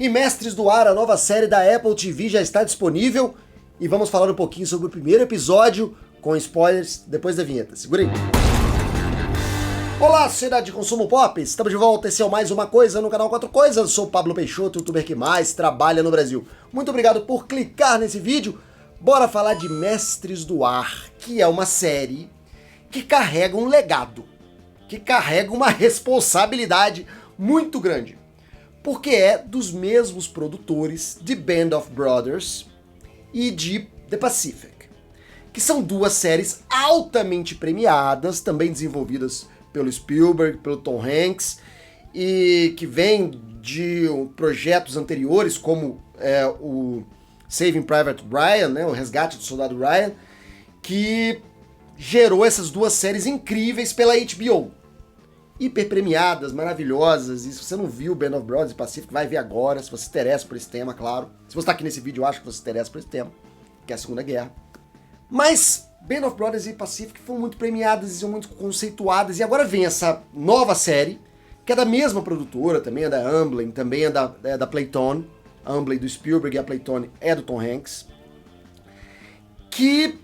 E Mestres do Ar, a nova série da Apple TV já está disponível e vamos falar um pouquinho sobre o primeiro episódio com spoilers depois da vinheta. Segura aí. Olá, sociedade de consumo pop, estamos de volta, esse é mais uma coisa no canal 4 Coisas, eu sou o Pablo Peixoto, o youtuber que mais trabalha no Brasil. Muito obrigado por clicar nesse vídeo, bora falar de Mestres do Ar, que é uma série que carrega um legado, que carrega uma responsabilidade muito grande, porque é dos mesmos produtores de Band of Brothers e de The Pacific, que são duas séries altamente premiadas, também desenvolvidas pelo Spielberg, pelo Tom Hanks, e que vem de projetos anteriores, como o Saving Private Ryan, né, o Resgate do Soldado Ryan, que gerou essas duas séries incríveis pela HBO. Hiper premiadas, maravilhosas, e se você não viu Band of Brothers e Pacific, vai ver agora, se você se interessa por esse tema, claro. Se você está aqui nesse vídeo, eu acho que você se interessa por esse tema, que é a Segunda Guerra. Mas Band of Brothers e Pacific foram muito premiadas e são muito conceituadas, e agora vem essa nova série, que é da mesma produtora, também é da Amblin, também é da Playtone, a Amblin do Spielberg e a Playtone é do Tom Hanks, que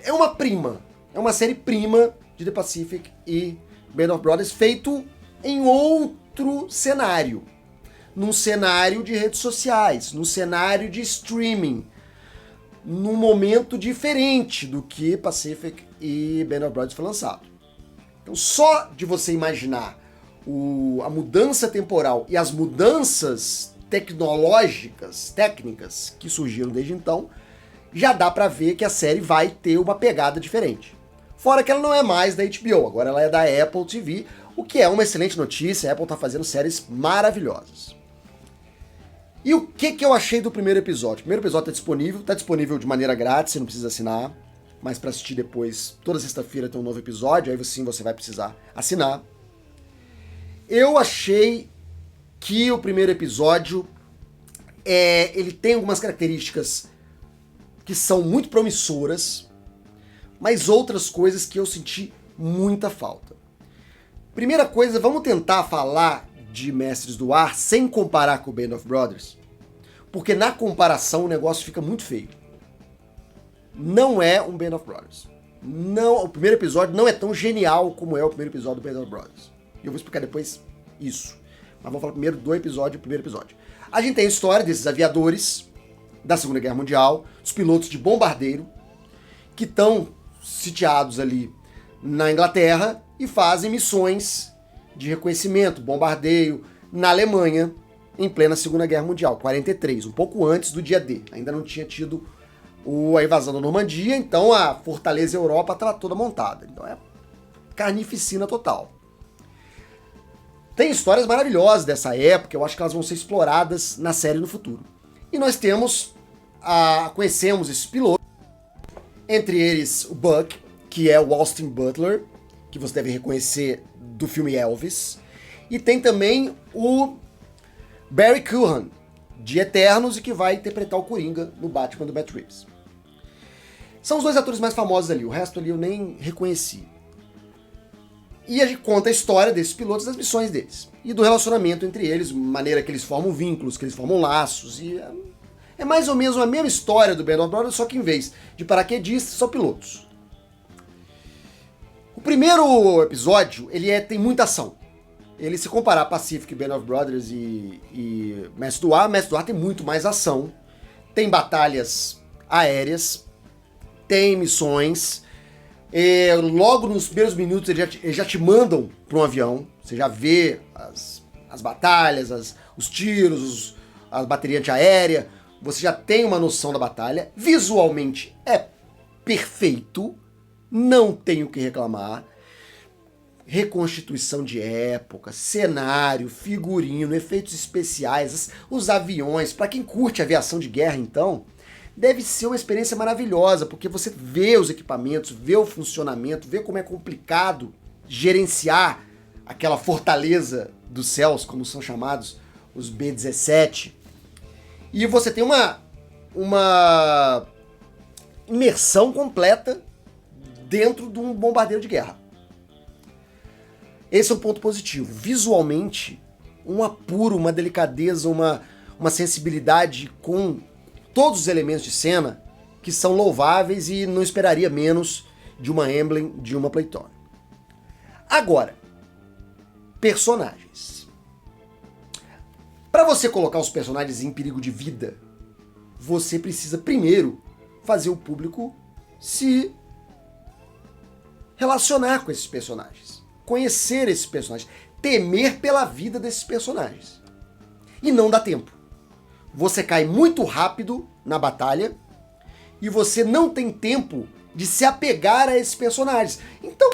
é uma prima, é uma série prima de The Pacific e Band of Brothers, feito em outro cenário, num cenário de redes sociais, num cenário de streaming, num momento diferente do que Pacific e Band of Brothers foi lançado. Então só de você imaginar a mudança temporal e as mudanças tecnológicas, técnicas que surgiram desde então, já dá pra ver que a série vai ter uma pegada diferente. Fora que ela não é mais da HBO, agora ela é da Apple TV, o que é uma excelente notícia, a Apple tá fazendo séries maravilhosas. E o que eu achei do primeiro episódio? O primeiro episódio tá disponível de maneira grátis, você não precisa assinar, mas para assistir depois, toda sexta-feira tem um novo episódio, aí sim você vai precisar assinar. Eu achei que o primeiro episódio, ele tem algumas características que são muito promissoras, mas outras coisas que eu senti muita falta. Primeira coisa, vamos tentar falar de Mestres do Ar sem comparar com o Band of Brothers, porque na comparação o negócio fica muito feio. Não é um Band of Brothers. Não, o primeiro episódio não é tão genial como é o primeiro episódio do Band of Brothers. E eu vou explicar depois isso. Mas vamos falar primeiro do primeiro episódio. A gente tem a história desses aviadores da Segunda Guerra Mundial, os pilotos de bombardeiro, que estão sitiados ali na Inglaterra e fazem missões de reconhecimento, bombardeio, na Alemanha, em plena Segunda Guerra Mundial, 43, um pouco antes do dia D. Ainda não tinha tido a invasão da Normandia, então a Fortaleza Europa estava toda montada. Então é carnificina total. Tem histórias maravilhosas dessa época, eu acho que elas vão ser exploradas na série no futuro. E nós conhecemos esses pilotos, entre eles o Buck, que é o Austin Butler, que você deve reconhecer do filme Elvis, e tem também o Barry Keoghan, de Eternos, e que vai interpretar o Coringa no Batman do Matt Reeves. São os dois atores mais famosos ali, o resto ali eu nem reconheci. E a gente conta a história desses pilotos, das missões deles, e do relacionamento entre eles, maneira que eles formam vínculos, que eles formam laços, e é mais ou menos a mesma história do Band of Brothers, só que em vez de paraquedistas, são pilotos. O primeiro episódio, tem muita ação. Ele, se comparar a Pacific, Band of Brothers e Mestres do Ar tem muito mais ação. Tem batalhas aéreas, tem missões. Logo nos primeiros minutos eles já te mandam para um avião. Você já vê as batalhas, os tiros, a bateria antiaérea. Você já tem uma noção da batalha. Visualmente é perfeito. Não tenho o que reclamar. Reconstituição de época, cenário, figurino, efeitos especiais, os aviões. Para quem curte aviação de guerra, então, deve ser uma experiência maravilhosa, porque você vê os equipamentos, vê o funcionamento, vê como é complicado gerenciar aquela fortaleza dos céus, como são chamados os B-17. E você tem uma imersão completa dentro de um bombardeiro de guerra. Esse é um ponto positivo. Visualmente, um apuro, uma delicadeza, uma sensibilidade com todos os elementos de cena que são louváveis e não esperaria menos de uma Amblin, de uma Playtone. Agora, personagens. Para você colocar os personagens em perigo de vida, você precisa primeiro fazer o público se relacionar com esses personagens, conhecer esses personagens, temer pela vida desses personagens. E não dá tempo. Você cai muito rápido na batalha e você não tem tempo de se apegar a esses personagens. Então,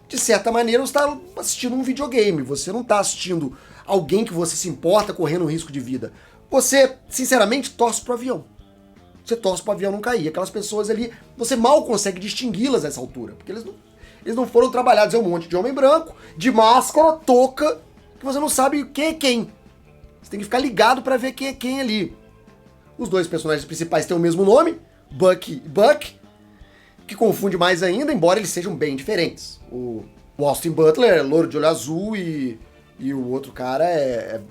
de certa maneira, você está assistindo um videogame, você não está assistindo alguém que você se importa correndo um risco de vida. Você, sinceramente, torce pro avião. Você torce pro avião não cair. Aquelas pessoas ali, você mal consegue distingui-las nessa altura, porque eles não foram trabalhados. É um monte de homem branco, de máscara, touca, que você não sabe quem é quem. Você tem que ficar ligado para ver quem é quem ali. Os dois personagens principais têm o mesmo nome, Bucky e Buck, que confunde mais ainda, embora eles sejam bem diferentes. O Austin Butler é loiro de olho azul e o outro cara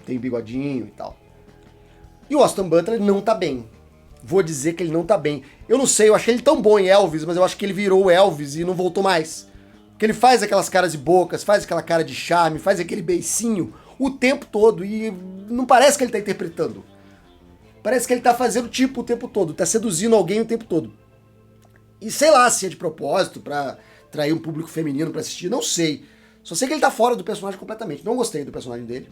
tem bigodinho e tal. E o Austin Butler não tá bem. Vou dizer que ele não tá bem. Eu não sei, eu achei ele tão bom em Elvis, mas eu acho que ele virou o Elvis e não voltou mais. Porque ele faz aquelas caras de bocas, faz aquela cara de charme, faz aquele beicinho o tempo todo e não parece que ele tá interpretando. Parece que ele tá fazendo tipo o tempo todo, tá seduzindo alguém o tempo todo. E sei lá se é de propósito, pra atrair um público feminino pra assistir, não sei. Só sei que ele tá fora do personagem completamente. Não gostei do personagem dele.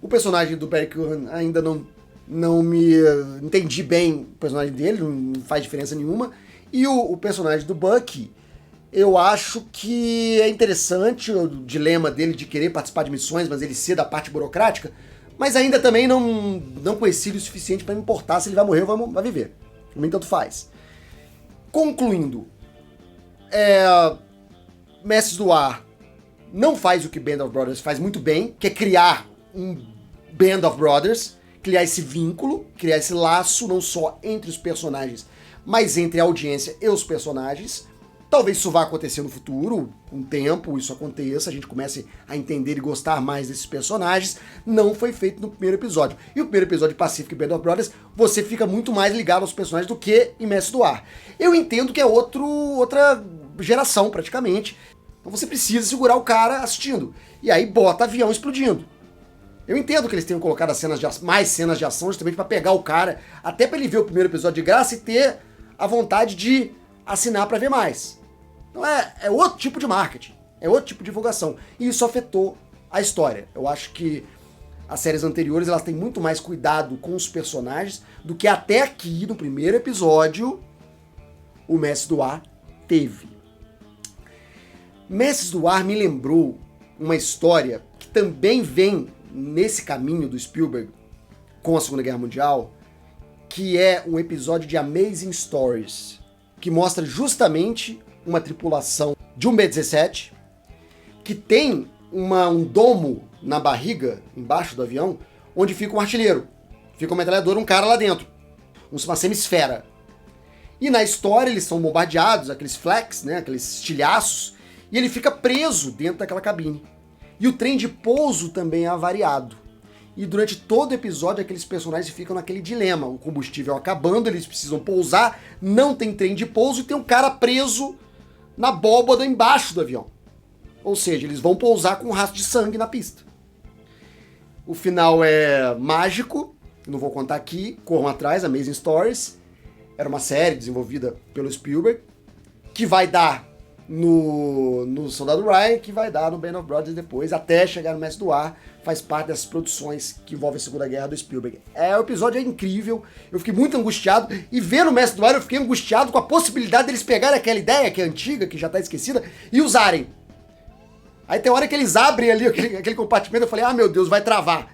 O personagem do Barry Keoghan ainda não me entendi bem o personagem dele, não faz diferença nenhuma. E o personagem do Bucky, eu acho que é interessante o dilema dele de querer participar de missões, mas ele ser da parte burocrática, mas ainda também não conheci o suficiente pra me importar se ele vai morrer ou vai viver. No entanto faz. Concluindo, Mestres do Ar não faz o que Band of Brothers faz muito bem, que é criar um Band of Brothers, criar esse vínculo, criar esse laço, não só entre os personagens, mas entre a audiência e os personagens. Talvez isso vá acontecer no futuro, com o tempo isso aconteça, a gente comece a entender e gostar mais desses personagens. Não foi feito no primeiro episódio. E o primeiro episódio de Pacific Band of Brothers, você fica muito mais ligado aos personagens do que em Mestres do Ar. Eu entendo que é outra geração, praticamente. Então você precisa segurar o cara assistindo. E aí bota avião explodindo. Eu entendo que eles tenham colocado mais cenas de ação justamente para pegar o cara, até para ele ver o primeiro episódio de graça e ter a vontade de assinar para ver mais. Então é outro tipo de marketing, é outro tipo de divulgação. E isso afetou a história. Eu acho que as séries anteriores elas têm muito mais cuidado com os personagens do que até aqui, no primeiro episódio, o Mestre do Ar teve. Mestres do Ar me lembrou uma história que também vem nesse caminho do Spielberg com a Segunda Guerra Mundial, que é um episódio de Amazing Stories, que mostra justamente uma tripulação de um B-17 que tem um domo na barriga, embaixo do avião, onde fica um artilheiro, fica uma metralhadora, um cara lá dentro, uma semisfera. E na história eles são bombardeados, aqueles flex, né, aqueles estilhaços, e ele fica preso dentro daquela cabine. E o trem de pouso também é avariado. E durante todo o episódio aqueles personagens ficam naquele dilema, o combustível acabando, eles precisam pousar, não tem trem de pouso e tem um cara preso na abóbada embaixo do avião. Ou seja, eles vão pousar com um rastro de sangue na pista. O final é mágico, não vou contar aqui, corram atrás, Amazing Stories. Era uma série desenvolvida pelo Spielberg, que vai dar no Soldado Ryan, que vai dar no Band of Brothers depois, até chegar no Mestre do Ar, faz parte dessas produções que envolvem a Segunda Guerra do Spielberg. O episódio é incrível, eu fiquei muito angustiado, e vendo o Mestre do Ar eu fiquei angustiado com a possibilidade deles pegarem aquela ideia que é antiga, que já tá esquecida, e usarem. Aí tem hora que eles abrem ali aquele compartimento, eu falei, meu Deus, vai travar.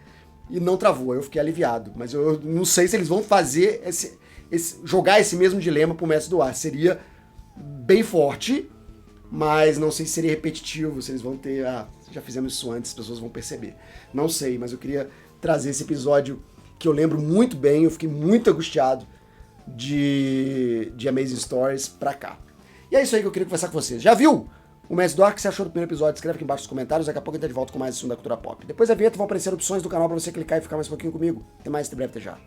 E não travou, aí eu fiquei aliviado, mas eu não sei se eles vão fazer jogar esse mesmo dilema pro Mestre do Ar. Seria bem forte, mas não sei se seria repetitivo, se eles vão ter... já fizemos isso antes, as pessoas vão perceber. Não sei, mas eu queria trazer esse episódio que eu lembro muito bem, eu fiquei muito angustiado de Amazing Stories pra cá. E é isso aí que eu queria conversar com vocês. Já viu O Mestre Dork, o que você achou do primeiro episódio? Escreve aqui embaixo nos comentários. Daqui a pouco a gente tá de volta com mais assunto da cultura pop. Depois da vinheta vão aparecer opções do canal pra você clicar e ficar mais um pouquinho comigo. Até mais, até breve, até já.